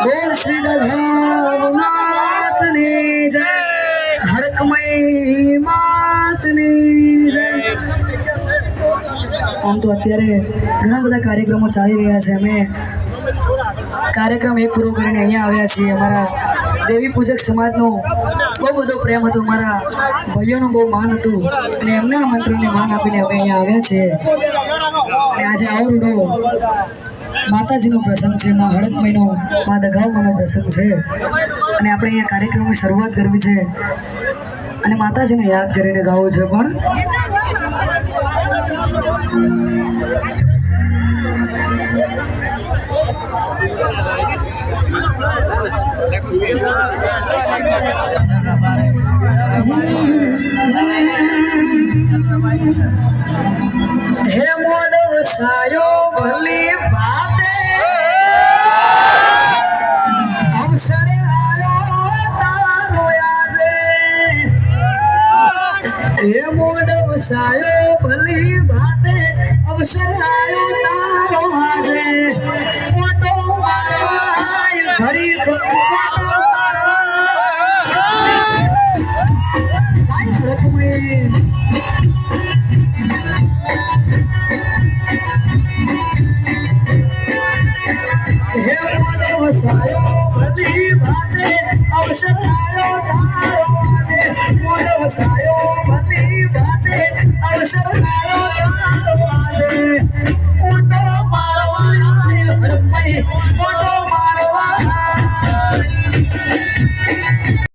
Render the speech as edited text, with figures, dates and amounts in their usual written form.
બોલ શ્રી દધાવનાથની જય, હડકમય માતની જય। આમ તો અત્યારે ઘણા બધા કાર્યક્રમો ચાલી રહ્યા છે। અમે કાર્યક્રમ એક પૂરો કરીને અહીંયા આવ્યા છીએ। અમારા દેવી પૂજક સમાજનો બહુ બધો પ્રેમ હતો, અમારા ભાઈઓનું બહુ માન હતું અને એમના મંત્રોને માન આપીને અમે અહીંયા આવ્યા છીએ। અને આજે આવડો માતાજીનો પ્રસંગ છે, માં હડકમયનો, માં દગાવવાનો પ્રસંગ છે અને આપણે અહીંયા કાર્યક્રમની શરૂઆત કરવી છે અને માતાજીને યાદ કરીને ગાવું છે। પણ હે મોડો સાયો ભલી વાતે અવસરે આયો તારો આજે। હે મોડો સાયો ભલી વાતે અવસરે આયો તારો આજે। મોટો મારા ઘરી વસાયો ભલી વાતે અવસર આયો તારો આજે। મોડો વસાયો